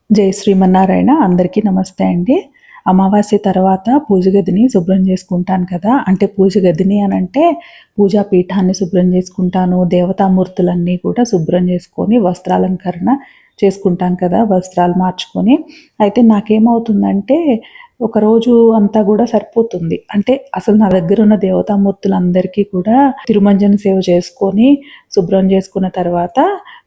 జై శ్రీమన్నారాయణ. అందరికీ నమస్తే అండి. అమావాస్య తర్వాత పూజ గదిని శుభ్రం చేసుకుంటాను కదా! అంటే పూజ గదిని అనంటే పూజా పీఠాన్ని శుభ్రం చేసుకుంటాను. దేవతామూర్తులన్నీ కూడా శుభ్రం చేసుకొని వస్త్రాలంకరణ చేసుకుంటాం కదా! వస్త్రాలు మార్చుకొని. అయితే నాకేమవుతుందంటే ఒకరోజు అంతా గూడా సరిపోతుంది. అంటే అసలు నా దగ్గరున్న దేవతామూర్తులందరికీ కూడా తిరుమంజన సేవ చేసుకొని, శుభ్రం చేసుకున్న తర్వాత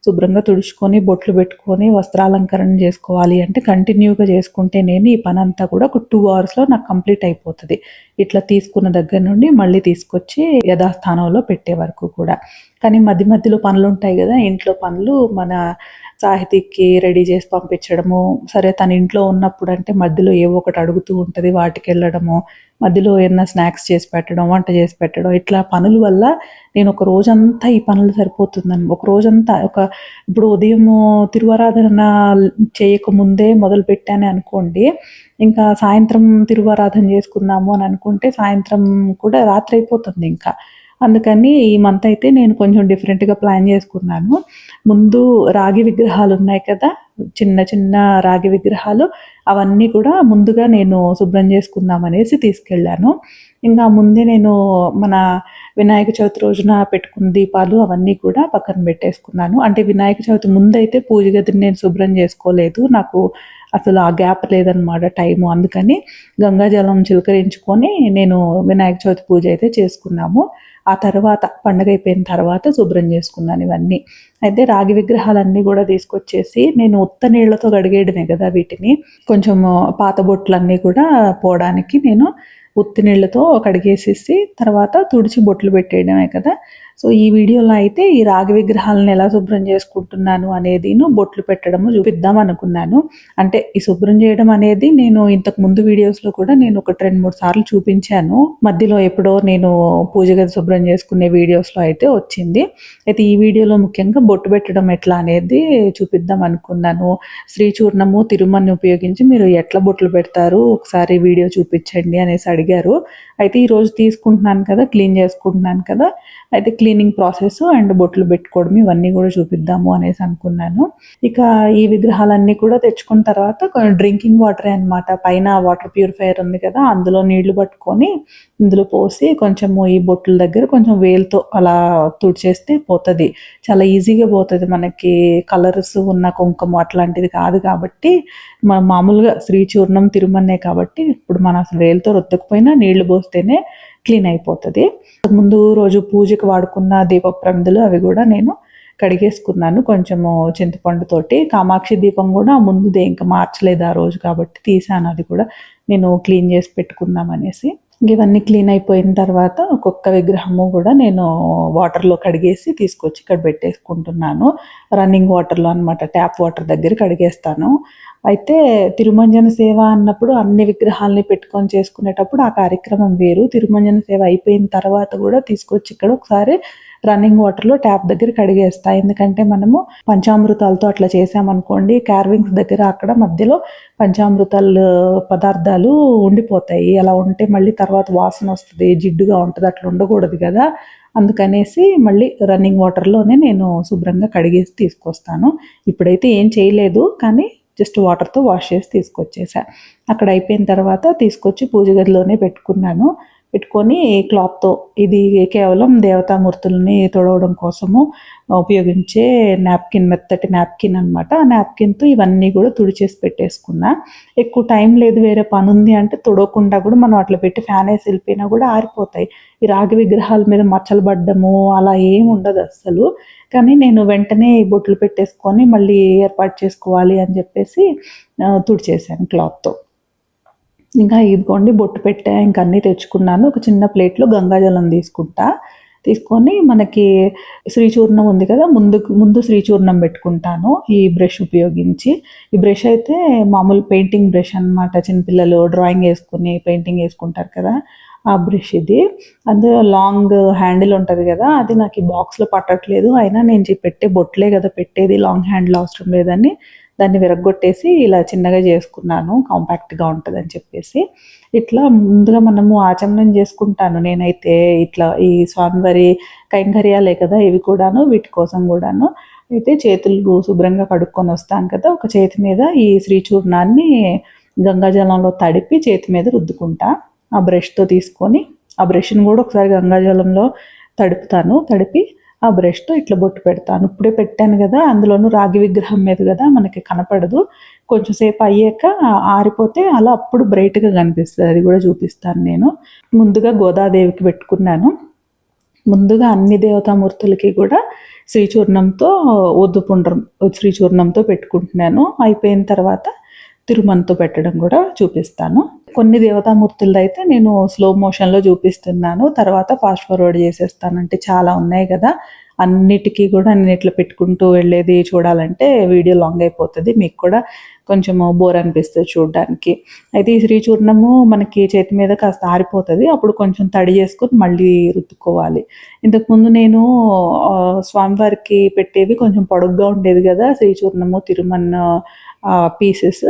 శుభ్రంగా తుడుచుకొని, బొట్లు పెట్టుకొని, వస్త్రాలంకరణ చేసుకోవాలి అంటే కంటిన్యూగా చేసుకుంటే నేను ఈ పనంతా కూడా ఒక 2 అవర్స్‌లో నాకు కంప్లీట్ అయిపోతది. ఇట్లా తీసుకున్న దగ్గర నుండి మళ్ళీ తీసుకొచ్చి యథాస్థానంలో పెట్టే వరకు కూడా. కానీ మధ్య మధ్యలో పనులుంటాయి గదా! ఇంట్లో పనులు మన సాహితీకి రెడీ చేసి పంపించడము. సరే తను ఇంట్లో ఉన్నప్పుడంటే మధ్యలో ఏవో ఒకటి అడుగుతూ ఉంటది. వాటికెళ్ళడము, మధ్యలో ఏమన్నా స్నాక్స్ చేసి పెట్టడం, వంట చేసి పెట్టడం ఇట్లా పనుల వల్ల నేను ఒక రోజంతా ఈ పనులు సరిపోతుందని ఒక రోజంతా ఇప్పుడు ఉదయము తిరువారాధన చేయకముందే మొదలుపెట్టానే అనుకోండి, ఇంకా సాయంత్రం తిరువారాధన చేసుకుందాము అని అనుకుంటే సాయంత్రం కూడా రాత్రి అయిపోతుంది ఇంకా. అందుకని ఈ మంత్ అయితే నేను కొంచెం డిఫరెంట్‌గా ప్లాన్ చేసుకున్నాను. ముందు రాగి విగ్రహాలున్నాయి కదా! చిన్న చిన్న రాగి విగ్రహాలు అవన్నీ కూడా ముందుగా నేను శుభ్రం చేసుకుందామనేసి తీసుకెళ్ళాను. ఇంగా ముందే నేను మన వినాయక చవితి రోజున పెట్టుకున్న దీపాలు అవన్నీ కూడా పక్కన పెట్టేసుకున్నాను. అంటే వినాయక చవితి ముందైతే పూజ గదిని నేను శుభ్రం చేసుకోలేదు. నాకు అసలు ఆ గ్యాప్ లేదనమాట టైము. అందుకని గంగాజలం చిలకరించుకొని నేను వినాయక చవితి పూజ అయితే చేసుకున్నాము. ఆ తర్వాత పండగైపోయిన తర్వాత శుభ్రం చేసుకున్నాను ఇవన్నీ. అయితే రాగి విగ్రహాలన్నీ గూడా తీసుకొచ్చేసి నేను ఉత్త నీళ్ళతో కడిగేయడమే గదా వీటిని. కొంచెము పాత బొట్లన్నీ కూడా పోవడానికి నేను ఉత్తి నీళ్ళతో కడిగేసేసి తర్వాత తుడిచి బొట్లు పెట్టేయడమే కదా! సో, ఈ వీడియోలో అయితే ఈ రాగి విగ్రహాలను ఎలా శుభ్రం చేసుకుంటున్నాను అనేదిను, బొట్లు పెట్టడము చూపిద్దాం అనుకున్నాను. అంటే ఈ శుభ్రం చేయడం అనేది నేను ఇంతకు ముందు వీడియోస్‌లో కూడా నేను ఒకటి 2, 3 సార్లు చూపించాను. మధ్యలో ఎప్పుడో నేను పూజ గది శుభ్రం చేసుకునే వీడియోస్‌లో అయితే వచ్చింది. అయితే ఈ వీడియోలో ముఖ్యంగా బొట్టు పెట్టడం ఎట్లా అనేది చూపిద్దాం అనుకున్నాను. శ్రీ చూర్ణము, తిరుమని ఉపయోగించి మీరు ఎట్లా బొట్లు పెడతారు? ఒకసారి వీడియో చూపించండి అనేసి అడిగారు. అయితే ఈరోజు తీసుకుంటున్నాను కదా! క్లీన్ చేసుకుంటున్నాను కదా! అయితే క్లీనింగ్ ప్రాసెస్ అండ్ బొట్లు పెట్టుకోవడం ఇవన్నీ కూడా చూపిద్దాము అనేసి అనుకున్నాను. ఇక ఈ విగ్రహాలన్నీ కూడా తెచ్చుకున్న తర్వాత డ్రింకింగ్ వాటరే అనమాట. పైన వాటర్ ప్యూరిఫైయర్ ఉంది కదా! అందులో నీళ్లు పట్టుకొని ఇందులో పోసి కొంచెము ఈ బొట్ల దగ్గర కొంచెం వేలుతో అలా తుడిచేస్తే పోతది. చాలా ఈజీగా పోతది. మనకి కలర్స్ ఉన్న కుంకుమ అట్లాంటిది కాదు కాబట్టి మామూలుగా శ్రీ చూర్ణం, తిరుమన్నే కాబట్టి ఇప్పుడు మనం అసలు వేలుతో రుద్దకపోయినా నీళ్లు పోస్తేనే క్లీన్ అయిపోతది. ముందు రోజు పూజకి వాడుకున్న దీపపు ప్రమిదలు అవి గూడా నేను కడిగేసుకున్నాను. కొంచెము చింతపండుతోటి. కామాక్షి దీపం గూడా ముందుదే ఇంక మార్చలేదు ఆ రోజు కాబట్టి తీశాను అది కూడా. నేను క్లీన్ చేసి పెట్టుకుందామనేసి. ఇవన్నీ క్లీన్ అయిపోయిన తర్వాత ఒక్కొక్క విగ్రహము గూడా నేను వాటర్‌లో కడిగేసి తీసుకొచ్చి ఇక్కడ పెట్టేసుకుంటున్నాను. రన్నింగ్ వాటర్‌లో అనమాట. ట్యాప్ వాటర్ దగ్గర కడిగేస్తాను. అయితే తిరుమంజన సేవ అన్నప్పుడు అన్ని విగ్రహాల్ని పెట్టుకొని చేసుకునేటప్పుడు ఆ కార్యక్రమం వేరు. తిరుమంజన సేవ అయిపోయిన తర్వాత గూడా తీసుకొచ్చి ఇక్కడ ఒకసారి రన్నింగ్ వాటర్‌లో ట్యాప్ దగ్గర కడిగేస్తా. ఎందుకంటే మనము పంచామృతాలతో అట్లా చేశామనుకోండి, కార్వింగ్స్ దగ్గర అక్కడ మధ్యలో పంచామృతాలు పదార్థాలు ఉండిపోతాయి. అలా ఉంటే మళ్ళీ తర్వాత వాసనొస్తది, జిడ్డుగా ఉంటది. అట్లా ఉండకూడదు గదా! అందుకనేసి మళ్ళీ రన్నింగ్ వాటర్‌లోనే నేను శుభ్రంగా కడిగేసి తీసుకొస్తాను. ఇప్పుడైతే ఏం చేయలేదు. కానీ జస్ట్ వాటర్‌తో వాష్ చేసి తీసుకొచ్చేసా. అక్కడ అయిపోయిన తర్వాత తీసుకొచ్చి పూజ గదిలోనే పెట్టుకున్నాను. పెట్టుకొని క్లాత్‌తో ఇది కేవలం దేవతామూర్తుల్ని తుడవడం కోసము ఉపయోగించే మెత్తటి నాప్కిన్ అనమాట. ఆ నాప్కిన్‌తో ఇవన్నీ గూడా తుడిచేసి పెట్టేసుకున్నా. ఎక్కువ టైం లేదు వేరే పనుంది అంటే తుడవకుండా గూడా మనం అట్లా పెట్టి ఫ్యానేసి ఎళ్ళిపోయినా గూడా ఆరిపోతాయి. ఈ రాగి విగ్రహాల మీద మచ్చలు పడ్డము అలా ఏమి ఉండదస్సలు. కానీ నేను వెంటనే బొట్లు పెట్టేసుకొని మళ్ళీ ఏర్పాటు చేసుకోవాలి అని జెప్పేసి తుడిచేసాను క్లాత్‌తో. ఇంకా ఇదిగోండి బొట్టు పెట్టా. ఇంక అన్నీ తెచ్చుకున్నాను. ఒక చిన్న ప్లేట్‌లో గంగాజలం తీసుకుంటా. తీసుకొని మనకి శ్రీచూర్ణం ఉంది కదా! ముందు శ్రీచూర్ణం పెట్టుకుంటాను ఈ బ్రష్ ఉపయోగించి. ఈ బ్రష్ అయితే మామూలు పెయింటింగ్ బ్రష్ అనమాట. చిన్నపిల్లలు డ్రాయింగ్ ఏసుకొని పెయింటింగ్ ఏసుకుంటారు కదా! ఆ బ్రష్ ఇది. అందులో లాంగ్ హ్యాండిల్ ఉంటది గదా! అది నాకు ఈ బాక్స్‌లో పట్టట్లేదు. అయినా నేను పెట్టే బొట్లే గదా పెట్టేది. లాంగ్ హ్యాండిల్ అవసరం లేదని దాన్ని విరగ్గొట్టేసి ఇలా చిన్నగా చేసుకున్నాను. కాంపాక్ట్‌గా ఉంటదని చెప్పేసి. ఇట్లా ముందుగా మనము ఆచమనం చేసుకుంటాను నేనైతే. ఇట్లా ఈ స్వామివారి కైంకర్యాలే కదా! ఇవి కూడాను వీటి కోసం గూడాను. అయితే చేతులు శుభ్రంగా కడుక్కొని వస్తాం కదా, ఒక చేతి మీద ఈ శ్రీచూర్ణాన్ని గంగాజలంలో తడిపి చేతి మీద రుద్దుకుంటా. ఆ బ్రష్తో తీసుకొని ఆ బ్రష్ని కూడా ఒకసారి గంగాజలంలో తడిపి ఆ బ్రష్తో ఇట్లా బొట్టు పెడతాను. ఇప్పుడే పెట్టాను కదా, అందులోనూ రాగి విగ్రహం మీద కదా మనకి కనపడదు. కొంచెం సేపు అయ్యాక ఆరిపోతే అలా అప్పుడు బ్రైట్గా కనిపిస్తుంది. అది కూడా చూపిస్తాను నేను. ముందుగా గోదాదేవికి పెట్టుకున్నాను. ముందుగా అన్ని దేవతామూర్తులకి కూడా శ్రీచూర్ణంతో ఒద్దుపుండ్రం శ్రీచూర్ణంతో పెట్టుకుంటున్నాను. అయిపోయిన తర్వాత తిరుమణతో పెట్టడం కూడా చూపిస్తాను. కొన్ని దేవతామూర్తులది అయితే నేను స్లో మోషన్లో చూపిస్తున్నాను, తర్వాత ఫాస్ట్ ఫార్వర్డ్ చేసేస్తాను. అంటే చాలా ఉన్నాయి కదా, అన్నిటికీ కూడా నేను ఇట్లా పెట్టుకుంటూ వెళ్ళేది చూడాలంటే వీడియో లాంగ్ అయిపోతుంది, మీకు కూడా కొంచెం బోర్ అనిపిస్తుంది చూడడానికి. అయితే ఈ శ్రీచూర్ణము మనకి చేతి మీద కాస్త ఆరిపోతుంది, అప్పుడు కొంచెం తడి చేసుకొని మళ్ళీ రుద్దుకోవాలి. ఇంతకుముందు నేను స్వామివారికి పెట్టేవి కొంచెం పొడుగ్గా ఉండేది కదా శ్రీచూర్ణము తిరుమన్న పీసెస్.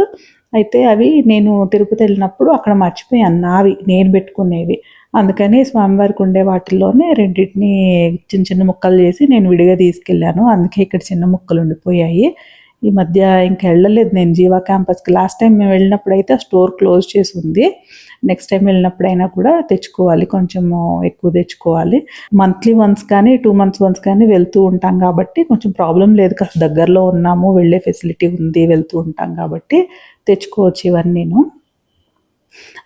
అయితే అవి నేను తిరుపతి వెళ్ళినప్పుడు అక్కడ మర్చిపోయాను, నావి నేను పెట్టుకునేవి. అందుకని స్వామివారికి ఉండే వాటిల్లోనే రెండింటిని చిన్న చిన్న ముక్కలు చేసి నేను విడిగా తీసుకెళ్ళాను. అందుకే ఇక్కడ చిన్న ముక్కలు ఉండిపోయాయి. ఈ మధ్య ఇంకా వెళ్ళలేదు నేను జీవా క్యాంపస్కి. లాస్ట్ టైం మేము వెళ్ళినప్పుడు అయితే ఆ స్టోర్ క్లోజ్ చేసి ఉంది. నెక్స్ట్ టైం వెళ్ళినప్పుడైనా కూడా తెచ్చుకోవాలి, కొంచెం ఎక్కువ తెచ్చుకోవాలి. మంత్లీ వన్స్ కానీ 2 months వన్స్ కానీ వెళ్తూ ఉంటాం కాబట్టి కొంచెం ప్రాబ్లం లేదు, కాస్త దగ్గరలో ఉన్నాము, వెళ్ళే ఫెసిలిటీ ఉంది, వెళ్తూ ఉంటాం కాబట్టి తెచ్చుకోవచ్చు ఇవన్నీను.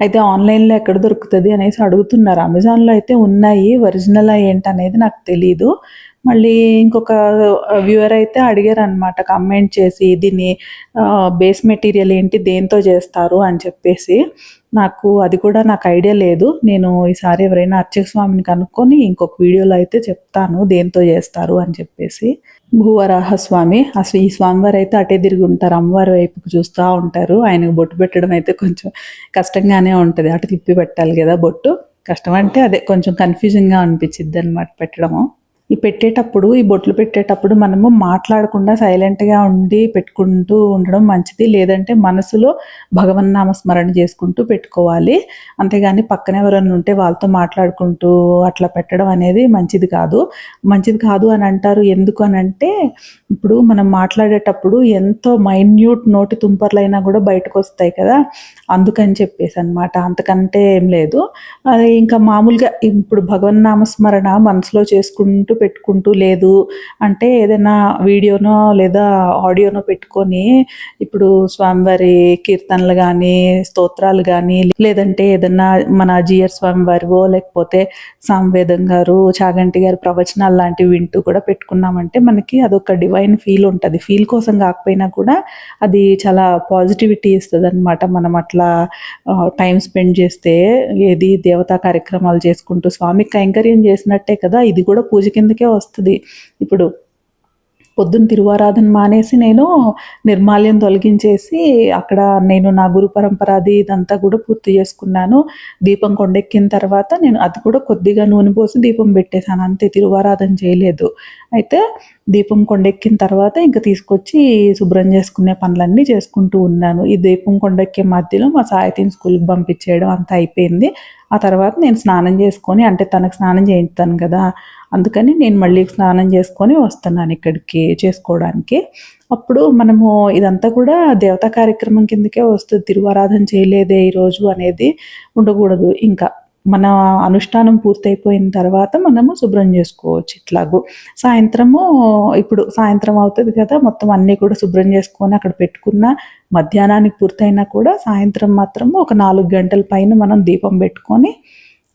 అయితే ఆన్లైన్లో ఎక్కడ దొరుకుతుంది అనేసి అడుగుతున్నారు. అమెజాన్లో అయితే ఉన్నాయి, ఒరిజినల్ ఏంటనేది నాకు తెలీదు. మళ్ళీ ఇంకొక వ్యూవర్ అయితే అడిగారు అనమాట, కమెంట్ చేసి దీన్ని బేస్ మెటీరియల్ ఏంటి, దేంతో చేస్తారు అని చెప్పేసి. అది కూడా నాకు ఐడియా లేదు. నేను ఈసారి ఎవరైనా అర్చక స్వామిని కనుక్కొని ఇంకొక వీడియోలో అయితే చెప్తాను దేంతో చేస్తారు అని చెప్పేసి. భూవరాహ స్వామి, అసలు ఈ స్వామివారు అయితే అటే తిరిగి ఉంటారు, అమ్మవారి వైపుకు చూస్తూ ఉంటారు. ఆయనకు బొట్టు పెట్టడం అయితే కొంచెం కష్టంగానే ఉంటుంది, అటు తిప్పి పెట్టాలి కదా బొట్టు. కష్టం అంటే అదే కొంచెం కన్ఫ్యూజింగ్గా అనిపించిద్ది అనమాట పెట్టడము. ఈ బొట్లు పెట్టేటప్పుడు మనము మాట్లాడకుండా సైలెంట్గా ఉండి పెట్టుకుంటూ ఉండడం మంచిది. లేదంటే మనసులో భగవన్నామ స్మరణ చేసుకుంటూ పెట్టుకోవాలి. అంతేగాని పక్కన ఎవరన్నా ఉంటే వాళ్ళతో మాట్లాడుకుంటూ అట్లా పెట్టడం అనేది మంచిది కాదు అని అంటారు. ఎందుకు అని అంటే, ఇప్పుడు మనం మాట్లాడేటప్పుడు ఎంతో మైన్యూట్ నోటి తుంపర్లైనా కూడా బయటకు వస్తాయి కదా, అందుకని చెప్పేసి అనమాట. అంతకంటే ఏం లేదు. అది ఇంకా మామూలుగా ఇప్పుడు భగవన్నామ స్మరణ మనసులో చేసుకుంటూ పెట్టుకుంటూ లేదు అంటే, ఏదైనా వీడియోనో లేదా ఆడియోనో పెట్టుకొని ఇప్పుడు స్వామివారి కీర్తనలు కానీ స్తోత్రాలు కానీ, లేదంటే ఏదన్నా మన జిఆర్ స్వామివారివో లేకపోతే సామవేదం గారు చాగంటి గారి ప్రవచనాలు లాంటివి వింటూ కూడా పెట్టుకున్నామంటే మనకి అదొక డివైన్ ఫీల్ ఉంటుంది. ఫీల్ కోసం కాకపోయినా కూడా అది చాలా పాజిటివిటీ ఇస్తుంది అనమాట. మనం అట్లా టైం స్పెండ్ చేస్తే ఏది దేవతా కార్యక్రమాలు చేసుకుంటూ స్వామికి కైంకర్యం చేసినట్టే కదా, ఇది కూడా పూజ కిందకే వస్తుంది. ఇప్పుడు పొద్దున్న తిరువారాధన మానేసి నేను నిర్మాల్యం తొలగించేసి అక్కడ నేను నా గురు పరంపరాది ఇదంతా కూడా పూర్తి చేసుకున్నాను. దీపం కొండెక్కిన తర్వాత నేను అది కూడా కొద్దిగా నూనె పోసి దీపం పెట్టేశాను, అంతే, తిరువారాధన చేయలేదు. అయితే దీపం కొండెక్కిన తర్వాత ఇంకా తీసుకొచ్చి శుభ్రం చేసుకునే పనులన్నీ చేసుకుంటూ ఉన్నాను. ఈ దీపం కొండెక్కే మధ్యలో మా సాయితీని స్కూల్కి పంపించేయడం అంతా అయిపోయింది. ఆ తర్వాత నేను స్నానం చేసుకొని, అంటే తనకు స్నానం చేయిస్తాను కదా, అందుకని నేను మళ్ళీ స్నానం చేసుకొని వస్తున్నాను ఇక్కడికి చేసుకోవడానికి. అప్పుడు మనము ఇదంతా కూడా దేవతా కార్యక్రమం కిందకే వస్తుంది. తిరువారాధన చేయలేదే ఈరోజు అనేది ఉండకూడదు. ఇంకా మన అనుష్ఠానం పూర్తయిపోయిన తర్వాత మనము శుభ్రం చేసుకోవచ్చు. ఇట్లాగూ ఇప్పుడు సాయంత్రం అవుతుంది కదా, మొత్తం అన్నీ కూడా శుభ్రం చేసుకొని అక్కడ పెట్టుకున్న మధ్యాహ్నానికి పూర్తయినా కూడా సాయంత్రం మాత్రము ఒక 4 గంటల పైన మనం దీపం పెట్టుకొని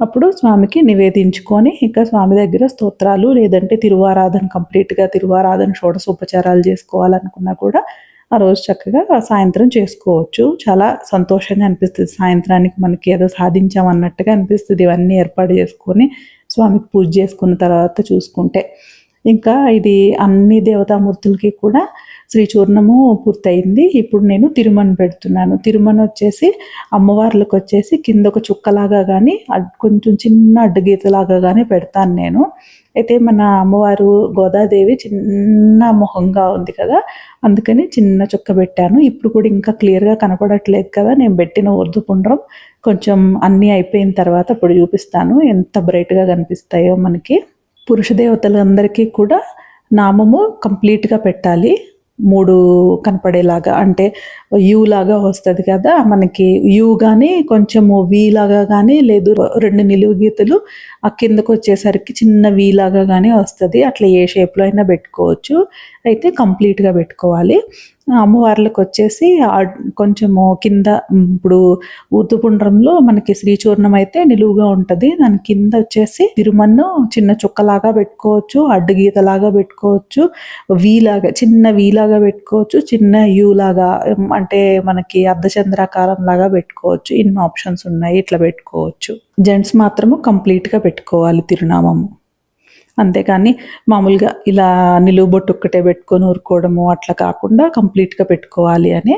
అప్పుడు స్వామికి నివేదించుకొని ఇక స్వామి దగ్గర స్తోత్రాలు లేదంటే తిరువారాధన కంప్లీట్గా తిరువారాధన షోడశోపచారాలు చేసుకోవాలనుకున్నా కూడా ఆ రోజు చక్కగా సాయంత్రం చేసుకోవచ్చు. చాలా సంతోషంగా అనిపిస్తుంది. సాయంత్రానికి మనకి ఏదో సాధించామన్నట్టుగా అనిపిస్తుంది ఇవన్నీ ఏర్పాటు చేసుకొని స్వామికి పూజ చేసుకున్న తర్వాత చూసుకుంటే. ఇంకా ఇది అన్ని దేవతామూర్తులకి కూడా శ్రీచూర్ణము పూర్తయింది. ఇప్పుడు నేను తిరుమణ పెడుతున్నాను. తిరుమణ వచ్చేసి అమ్మవార్లకు వచ్చేసి కింద ఒక చుక్కలాగా కానీ కొంచెం చిన్న అడ్డగీతలాగా కానీ పెడతాను నేను. అయితే మన అమ్మవారు గోదాదేవి చిన్న మొహంగా ఉంది కదా, అందుకని చిన్న చుక్క పెట్టాను. ఇప్పుడు కూడా ఇంకా క్లియర్గా కనపడట్లేదు కదా నేను పెట్టిన ఊర్ధపుండ్రం. కొంచెం అన్నీ అయిపోయిన తర్వాత అప్పుడు చూపిస్తాను ఎంత బ్రైట్గా కనిపిస్తాయో మనకి. పురుష దేవతలందరికీ కూడా నామము కంప్లీట్గా పెట్టాలి, 3 కనపడేలాగా. అంటే యూ లాగా వస్తది కదా! మనకి యూ గాని, కొంచెము వి లాగా గాని, లేదు 2 నిలువు గీతలు కిందకొచ్చేసరికి చిన్న వి లాగా గాని వస్తది. అట్లా ఏ షేప్‌లో అయినా పెట్టుకోవచ్చు. అయితే కంప్లీట్‌గా పెట్టుకోవాలి. అమ్మవార్లకొచ్చేసి కొంచెము కింద ఇప్పుడు ఊర్ధపుండ్రంలో మనకి శ్రీచూర్ణం అయితే నిలువుగా ఉంటది. దాని కిందొచ్చేసి తిరుమన్ను చిన్న చుక్కలాగా పెట్టుకోవచ్చు, అడ్డు గీతలాగా పెట్టుకోవచ్చు, చిన్న వి లాగా పెట్టుకోవచ్చు, చిన్న యూ లాగా అంటే మనకి అర్ధచంద్రాకారం లాగా పెట్టుకోవచ్చు. ఇన్ని ఆప్షన్స్ ఉన్నాయి. ఇట్లా పెట్టుకోవచ్చు. జెంట్స్ మాత్రము కంప్లీట్‌గా పెట్టుకోవాలి తిరునామము. అంతేకాని మామూలుగా ఇలా నిలువు బొట్టు ఒక్కటే పెట్టుకొని ఊరుకోవడము అట్లా కాకుండా కంప్లీట్‌గా పెట్టుకోవాలి అని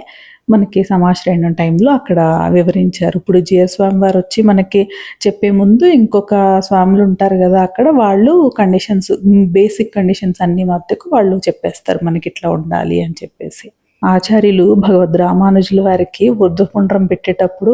మనకి సమాశ్రయణం టైంలో అక్కడ వివరించారు. ఇప్పుడు జీయర్ స్వామి వారొచ్చి మనకి చెప్పే ముందు ఇంకొక స్వాములుంటారు గదా! అక్కడ వాళ్ళు బేసిక్ కండిషన్స్ అన్నీ మట్టుకు వాళ్ళు చెప్పేస్తారు మనకిట్లా ఉండాలి అని చెప్పేసి. ఆచార్యులు భగవద్ రామానుజుల వారికి ఊర్ధ్వపుండ్రం పెట్టేటప్పుడు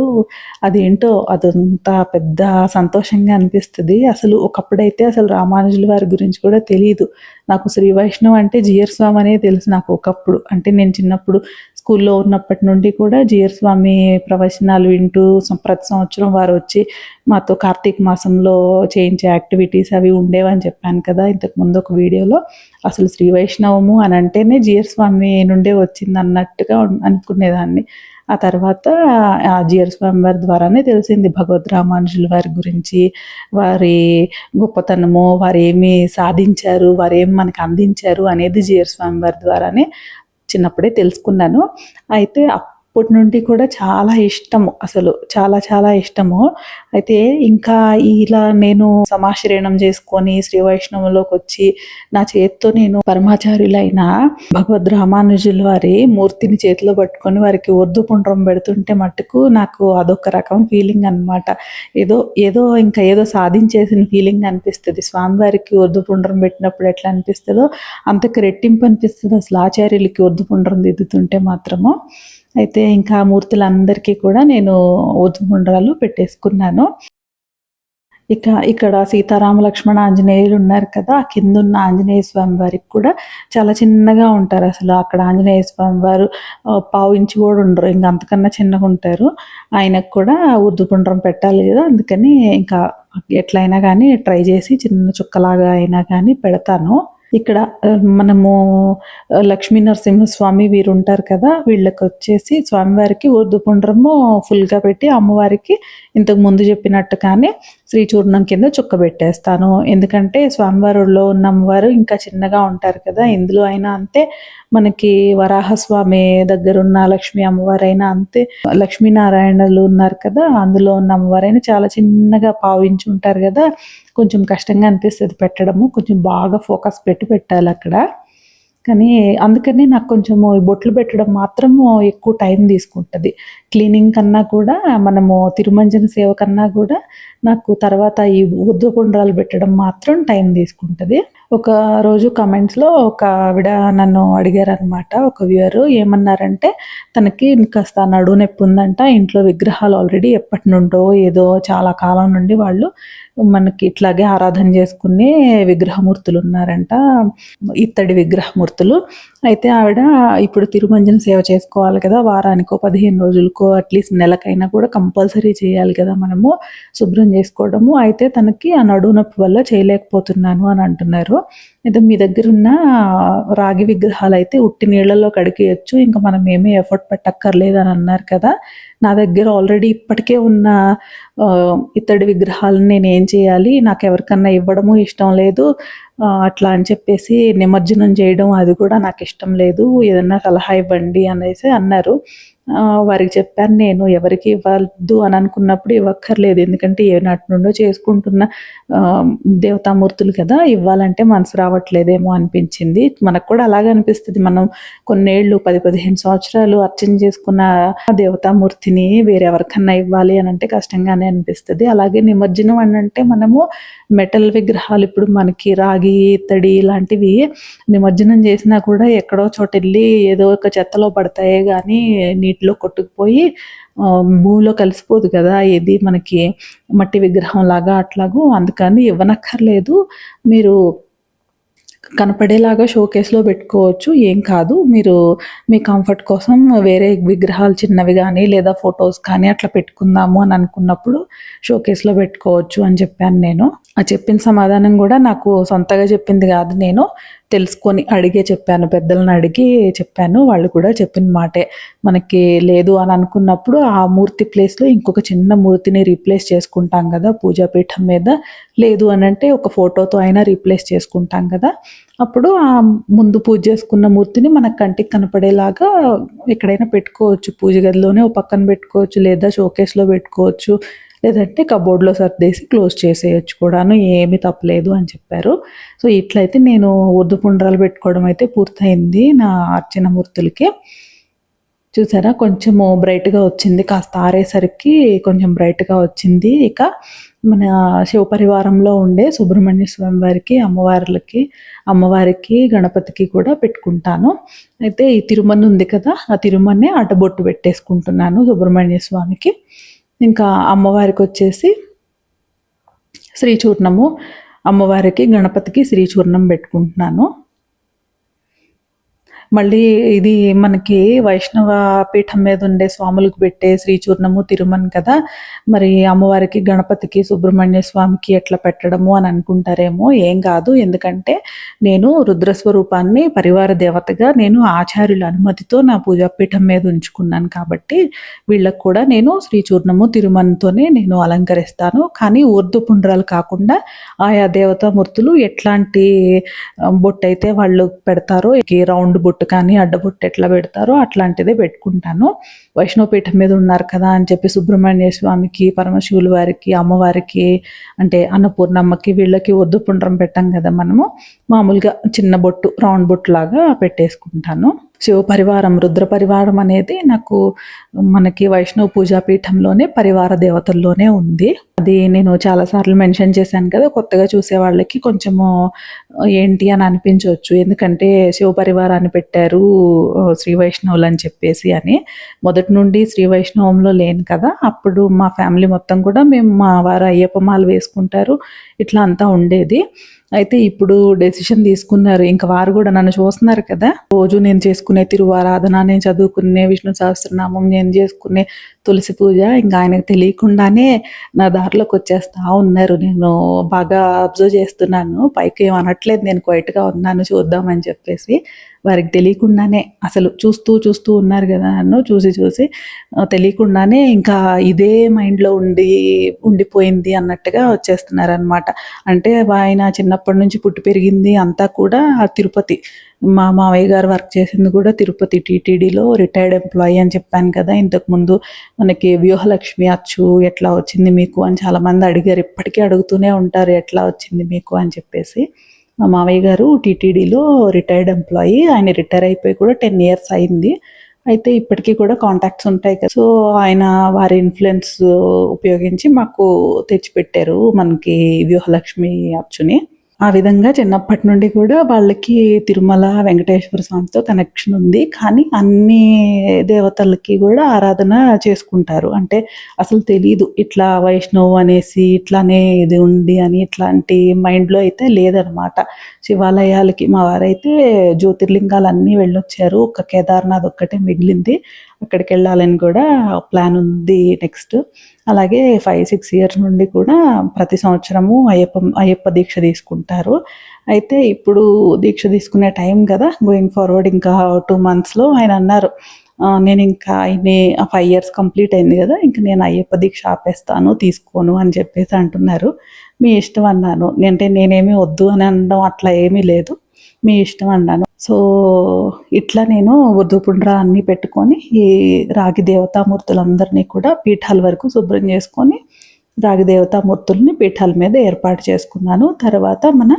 అదేంటో అదంతా పెద్ద సంతోషంగా అనిపిస్తది. అసలు ఒకప్పుడైతే అసలు రామానుజుల వారి గురించి కూడా తెలీదు. నాకు శ్రీ వైష్ణవ్ అంటే జీయర్ స్వామి అనే తెలుసు నాకు ఒకప్పుడు. అంటే నేను చిన్నప్పుడు స్కూల్లో ఉన్నప్పటి నుండి కూడా జీయర్ స్వామి ప్రవచనాలు వింటూ ప్రతి సంవత్సరం వారొచ్చి మాతో కార్తీక మాసంలో చేయించే యాక్టివిటీస్ అవి ఉండేవని చెప్పాను కదా ఇంతకుముందు ఒక వీడియోలో. అసలు శ్రీ వైష్ణవము అని అంటేనే జీయర్ స్వామి నుండే వచ్చిందన్నట్టుగా అనుకునేదాన్ని. ఆ తర్వాత జీయర్ స్వామి వారి ద్వారానే తెలిసింది భగవద్ రామానుజుల వారి గురించి, వారి గొప్పతనము, వారేమి సాధించారు, వారేమి మనకు అందించారు అనేది జీయర్ స్వామి వారి ద్వారానే చిన్నప్పుడే తెలుసుకున్నాను. అయితే అప్పటి నుండి కూడా చాలా ఇష్టము, అసలు చాలా చాలా ఇష్టము. అయితే ఇంకా ఇలా నేను సమాశ్రయణం చేసుకొని శ్రీ వైష్ణవంలోకొచ్చి నా చేత్తో నేను పరమాచార్యులైన భగవద్ రామానుజుల వారి మూర్తిని చేతిలో పట్టుకొని వారికి ఊర్ధ్వపుండ్రం పెడుతుంటే మట్టుకు నాకు అదొక రకం ఫీలింగ్ అనమాట. ఏదో సాధించేసిన ఫీలింగ్ అనిపిస్తది. స్వామివారికి ఊర్ధ్వపుండ్రం పెట్టినప్పుడు ఎట్లా అనిపిస్తదో అంతకు రెట్టింపు అనిపిస్తది అసలు ఆచార్యులకి ఊర్ధ్వపుండ్రం దిద్దుతుంటే మాత్రము. అయితే ఇంకా మూర్తులందరికీ కూడా నేను ఊర్ధ్వపుండ్రాలు పెట్టేసుకున్నాను. ఇక్కడ సీతారామ లక్ష్మణ ఆంజనేయులు ఉన్నారు కదా! ఆ కిందున్న ఆంజనేయ స్వామి వారికి కూడా చాలా చిన్నగా ఉంటారు అసలు. అక్కడ ఆంజనేయ స్వామి వారు పావించి కూడా ఉండరు. ఇంక అంతకన్నా చిన్నగుంటారు. ఆయనకు కూడా ఊర్ధ్వపుండ్రం పెట్టాలి గదా! అందుకని ఇంకా ఎట్లయినా గానీ ట్రై చేసి చిన్న చుక్కలాగా అయినా గానీ పెడతాను. ఇక్కడ మనము లక్ష్మీ నరసింహస్వామి వీరుంటారు కదా! వీళ్ళకొచ్చేసి స్వామివారికి ఊర్ధ్వపుండ్రము ఫుల్‌గా పెట్టి, అమ్మవారికి ఇంతకు ముందు చెప్పినట్టుగానే శ్రీచూర్ణం కింద చుక్క పెట్టేస్తాను. ఎందుకంటే స్వామివారి ఒళ్ళో ఉన్న అమ్మవారు ఇంకా చిన్నగా ఉంటారు కదా! ఇందులో అయినా అంతే, మనకి వరాహస్వామి దగ్గరున్న లక్ష్మీ అమ్మవారైనా అంతే, లక్ష్మీనారాయణలు ఉన్నారు కదా! అందులో ఉన్న అమ్మవారైనా చాలా చిన్నగా పావించి ఉంటారు గదా! కొంచెం కష్టంగా అనిపిస్తది పెట్టడము. కొంచెం బాగా ఫోకస్ పెట్టి పెట్టాలక్కడ. కానీ అందుకని నాకు కొంచెము ఈ బొట్లు పెట్టడం మాత్రము ఎక్కువ టైం తీసుకుంటది. క్లీనింగ్ కన్నా కూడా, మనము తిరుమంజన సేవ కన్నా కూడా నాకు తర్వాత ఈ ఊర్ధ్వపుండ్రాలు పెట్టడం మాత్రం టైం తీసుకుంటది. ఒక రోజు కామెంట్స్‌లో ఒక ఆవిడ నన్ను అడిగారనమాట. ఒక వ్యూవరు ఏమన్నారంటే, తనకి కాస్త నడుము నొప్పి ఉందంట. ఇంట్లో విగ్రహాలు ఆల్రెడీ ఎప్పటినుండో ఏదో చాలా కాలం నుండి వాళ్ళు మనకి ఇట్లాగే ఆరాధన చేసుకునే విగ్రహమూర్తులున్నారంట. ఇత్తడి విగ్రహమూర్తులు. అయితే ఆవిడ ఇప్పుడు తిరుమంజన సేవ చేసుకోవాలి కదా! వారానికో, 15 రోజులకో, అట్‌లీస్ట్ నెలకైనా కూడా కంపల్సరీ చేయాలి కదా మనము శుభ్రం చేసుకోవడము. అయితే తనకి ఆ నడుము నొప్పి వల్ల చేయలేకపోతున్నాను అని అంటున్నారు. అయితే మీ దగ్గరున్న రాగి విగ్రహాలయితే ఉట్టి నీళ్ళలో కడిగేయొచ్చు. ఇంక మనం ఏమీ ఎఫర్ట్ పెట్టక్కర్లేదు అని అన్నారు కదా! నా దగ్గర ఆల్రెడీ ఇప్పటికే ఉన్న ఇత్తడి విగ్రహాలను నేనేం చేయాలి? నాకెవరికన్నా ఇవ్వడము ఇష్టం లేదు. అట్లా అని చెప్పేసి నిమజ్జనం చేయడం అది కూడా నాకిష్టం లేదు. ఏదన్నా సలహా ఇవ్వండి అనేసి అన్నారు. వారికి చెప్పాను నేను, ఎవరికి ఇవ్వద్దు అని అనుకున్నప్పుడు ఇవ్వక్కర్లేదు. ఎందుకంటే ఏనాటి నుండో చేసుకుంటున్న దేవతామూర్తులు కదా! ఇవ్వాలంటే మనసు రావట్లేదేమో అనిపించింది. మనకు కూడా అలాగే అనిపిస్తది. మనం కొన్నేళ్ళు 10, 15 సంవత్సరాలు అర్చన చేసుకున్న దేవతామూర్తిని వేరెవరికన్నా ఇవ్వాలి అనంటే కష్టంగానే అనిపిస్తది. అలాగే నిమజ్జనం అనంటే మనము మెటల్ విగ్రహాలు ఇప్పుడు మనకి రాగి, ఇత్తడి ఇలాంటివి నిమజ్జనం చేసినా కూడా ఎక్కడో చోటెళ్ళి ఏదో ఒక చెత్తలో పడతాయే గానీ నీటిలో కొట్టుకుపోయి భూమిలో కలిసిపోదు కదా! ఇది మనకి మట్టి విగ్రహంలాగా అట్లాగూ. అందుకని ఇవ్వనక్కర్లేదు. మీరు కనపడేలాగా షోకేస్‌లో పెట్టుకోవచ్చు. ఏం కాదు. మీరు మీ కంఫర్ట్ కోసం వేరే విగ్రహాలు చిన్నవి గానీ, లేదా ఫోటోస్ కానీ అట్లా పెట్టుకుందాము అని అనుకున్నప్పుడు షోకేస్‌లో పెట్టుకోవచ్చు అని చెప్పాను నేను. ఆ చెప్పిన సమాధానం గూడా నాకు సొంతగా చెప్పింది గాదు నేను. తెలుసుకొని అడిగే చెప్పాను. పెద్దలని అడిగి చెప్పాను. వాళ్ళు కూడా చెప్పిన మాటే. మనకి లేదు అని అనుకున్నప్పుడు ఆ మూర్తి ప్లేస్‌లో ఇంకొక చిన్న మూర్తిని రీప్లేస్ చేసుకుంటాం గదా! పూజాపీఠం మీద. లేదు అనంటే ఒక ఫోటోతో అయినా రీప్లేస్ చేసుకుంటాం కదా! అప్పుడు ముందు పూజ చేసుకున్న మూర్తిని మన కంటికి కనపడేలాగా ఎక్కడైనా పెట్టుకోవచ్చు. పూజ గదిలోనే ఓ పక్కన పెట్టుకోవచ్చు. లేదా షోకేస్‌లో పెట్టుకోవచ్చు. లేదంటే కబోర్డ్‌లో సర్దేసి క్లోజ్ చేసేయొచ్చు కూడాను. ఏమి తప్పులేదు అని చెప్పారు. సో, ఇట్లయితే నేను ఊర్ధ్వపుండ్రాలు పెట్టుకోవడం అయితే పూర్తయింది నా అర్చన మూర్తులకి. చూసారా కొంచెము బ్రైట్‌గా వచ్చింది. కాస్త ఆరేసరికి కొంచెం బ్రైట్‌గా వచ్చింది. ఇక మన శివపరివారంలో ఉండే సుబ్రహ్మణ్య స్వామి వారికి, అమ్మవారికి, గణపతికి కూడా పెట్టుకుంటాను. అయితే ఈ తిరుమల ఉంది కదా! ఆ తిరుమలనే అడ్డబొట్టు పెట్టేసుకుంటున్నాను సుబ్రహ్మణ్య స్వామికి. ఇంకా అమ్మవారికొచ్చేసి శ్రీచూర్ణము, అమ్మవారికి, గణపతికి శ్రీచూర్ణం పెట్టుకుంటున్నాను. మళ్ళీ ఇది మనకి వైష్ణవ పీఠం మీద ఉండే స్వాములకు పెట్టే శ్రీచూర్ణము, తిరుమన్ కదా! మరి అమ్మవారికి, గణపతికి, సుబ్రహ్మణ్య స్వామికి ఎట్లా పెట్టడము అని అనుకుంటారేమో. ఏం కాదు. ఎందుకంటే నేను రుద్రస్వరూపాన్ని పరివార దేవతగా నేను ఆచార్యుల అనుమతితో నా పూజాపీఠం మీద ఉంచుకున్నాను కాబట్టి వీళ్ళకి కూడా నేను శ్రీచూర్ణము, తిరుమన్‌తోనే నేను అలంకరిస్తాను. కానీ ఊర్ధ్వపుండ్రాలు కాకుండా ఆయా దేవతామూర్తులు ఎట్లాంటి బొట్టయితే వాళ్ళు పెడతారో రౌండ్ బొట్టు కానీ అడ్డబొట్టు ఎట్లా పెడతారో అట్లాంటిదే పెట్టుకుంటాను. వైష్ణవపీఠం మీద ఉన్నారు కదా అని చెప్పి సుబ్రహ్మణ్య స్వామికి, పరమశివుల వారికి, అమ్మవారికి అంటే అన్నపూర్ణమ్మకి వీళ్ళకి ఊర్ధ్వపుండ్రం పెట్టాం కదా మనము. మామూలుగా చిన్న బొట్టు రౌండ్ బొట్టు లాగా పెట్టేసుకుంటాను. శివపరివారం, రుద్ర పరివారం అనేది నాకు మనకి వైష్ణవ పూజాపీఠంలోనే పరివార దేవతల్లోనే ఉంది. అది నేను చాలా సార్లు మెన్షన్ చేశాను కదా! కొత్తగా చూసే వాళ్ళకి కొంచెము ఏంటి అని అనిపించవచ్చు. ఎందుకంటే శివపరివారాన్ని పెట్టారు శ్రీ వైష్ణవులు అని చెప్పేసి అని. మొదటి నుండి శ్రీ వైష్ణవంలో లేను కదా! అప్పుడు మా ఫ్యామిలీ మొత్తం కూడా మేము మా వారు అయ్యప్ప మాల వేసుకుంటారు. ఇట్లా అంతా ఉండేది. అయితే ఇప్పుడు డెసిషన్ తీసుకున్నారు. ఇంక వారు కూడా నన్ను చూస్తున్నారు కదా! రోజు నేను చేసుకునే తిరువారాధన, నేను చదువుకునే విష్ణు సహస్రనామం, నేను చేసుకునే తులసి పూజ ఇంక ఆయనకు తెలియకుండానే నా దారిలోకి వచ్చేస్తా ఉన్నారు. నేను బాగా అబ్జర్వ్ చేస్తున్నాను. పైకి ఏం అనట్లేదు. నేను క్వైట్‌గా ఉన్నాను చూద్దామని చెప్పేసి. వారికి తెలియకుండానే అసలు చూస్తూ ఉన్నారు కదా నన్ను చూసి తెలియకుండానే ఇంకా ఇదే మైండ్‌లో ఉండిపోయింది అన్నట్టుగా వచ్చేస్తున్నారనమాట. అంటే ఆయన చిన్నప్పటి నుంచి పుట్టి పెరిగింది అంతా కూడా తిరుపతి. మా మావయ్య గారు వర్క్ చేసింది కూడా తిరుపతి టీటీడీలో రిటైర్డ్ ఎంప్లాయీ అని చెప్పాను కదా! ఇంతకుముందు మనకి వ్యూహలక్ష్మి అచ్చు ఎట్లా వచ్చింది మీకు అని చాలామంది అడిగారు. ఇప్పటికీ అడుగుతూనే ఉంటారు ఎట్లా వచ్చింది మీకు అని చెప్పేసి. మా మావయ్య గారు టీటీడీలో రిటైర్డ్ ఎంప్లాయీ. ఆయన రిటైర్ అయిపోయి కూడా 10 ఇయర్స్ అయింది. అయితే ఇప్పటికీ కూడా కాంటాక్ట్స్ ఉంటాయి కదా! సో, ఆయన వారి ఇన్‌ఫ్లుయెన్స్ ఉపయోగించి మాకు తెచ్చిపెట్టారు మనకి వ్యూహలక్ష్మి అచ్చుని. ఆ విధంగా చిన్నప్పటి నుండి కూడా వాళ్ళకి తిరుమల వెంకటేశ్వర స్వామితో కనెక్షన్ ఉంది. కానీ అన్ని దేవతలకి కూడా ఆరాధన చేసుకుంటారు. అంటే అసలు తెలీదు. ఇట్లా వైష్ణవ్ అనేసి ఇట్లానే ఇది ఉంది అని ఇట్లాంటి మైండ్‌లో అయితే లేదనమాట. శివాలయాలకి మా వారైతే జ్యోతిర్లింగాలన్నీ వెళ్ళొచ్చారు. ఒక్క కేదార్‌నాథ్ ఒక్కటే మిగిలింది. అక్కడికెళ్ళాలని కూడా ప్లాన్ ఉంది నెక్స్ట్. అలాగే 5, 6 ఇయర్స్ నుండి కూడా ప్రతి సంవత్సరము అయ్యప్ప దీక్ష తీసుకుంటారు. అయితే ఇప్పుడు దీక్ష తీసుకునే టైం కదా! గోయింగ్ ఫార్వర్డ్ ఇంకా 2 మంత్స్‌లో ఆయన అన్నారు. నేను ఇంకా 5 ఇయర్స్ కంప్లీట్ అయింది కదా! ఇంక నేను అయ్యప్ప దీక్ష ఆపేస్తాను, తీసుకోను అని చెప్పేసి అంటున్నారు. మీ ఇష్టం అన్నాను. అంటే నేనేమి వద్దు అని అనడం అట్లా ఏమీ లేదు. మీ ఇష్టం అన్నాను. సో, ఇట్లా నేను ఊర్ధ్వపుండ్రా అన్నీ పెట్టుకొని ఈ రాగి దేవతామూర్తులందరినీ కూడా పీఠాల వరకు శుభ్రం చేసుకొని రాగి దేవతామూర్తుల్ని పీఠాల మీద ఏర్పాటు చేసుకున్నాను. తర్వాత మన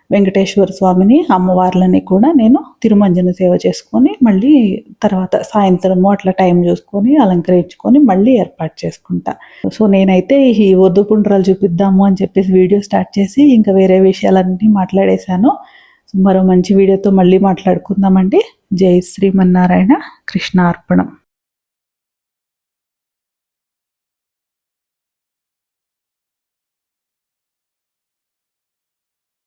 వెంకటేశ్వర స్వామిని, అమ్మవార్లని కూడా నేను తిరుమంజన సేవ చేసుకొని మళ్ళీ తర్వాత సాయంత్రము అట్లా టైం చూసుకొని అలంకరించుకొని మళ్ళీ ఏర్పాటు చేసుకుంటా. సో, నేనైతే ఈ ఊర్ధ్వపుండ్రాలు చూపిద్దాము అని చెప్పేసి వీడియో స్టార్ట్ చేసి ఇంకా వేరే విషయాలన్నీ మాట్లాడేశాను. మరో మంచి వీడియోతో మళ్ళీ మాట్లాడుకుందామండి. జై శ్రీమన్నారాయణ. కృష్ణార్పణం.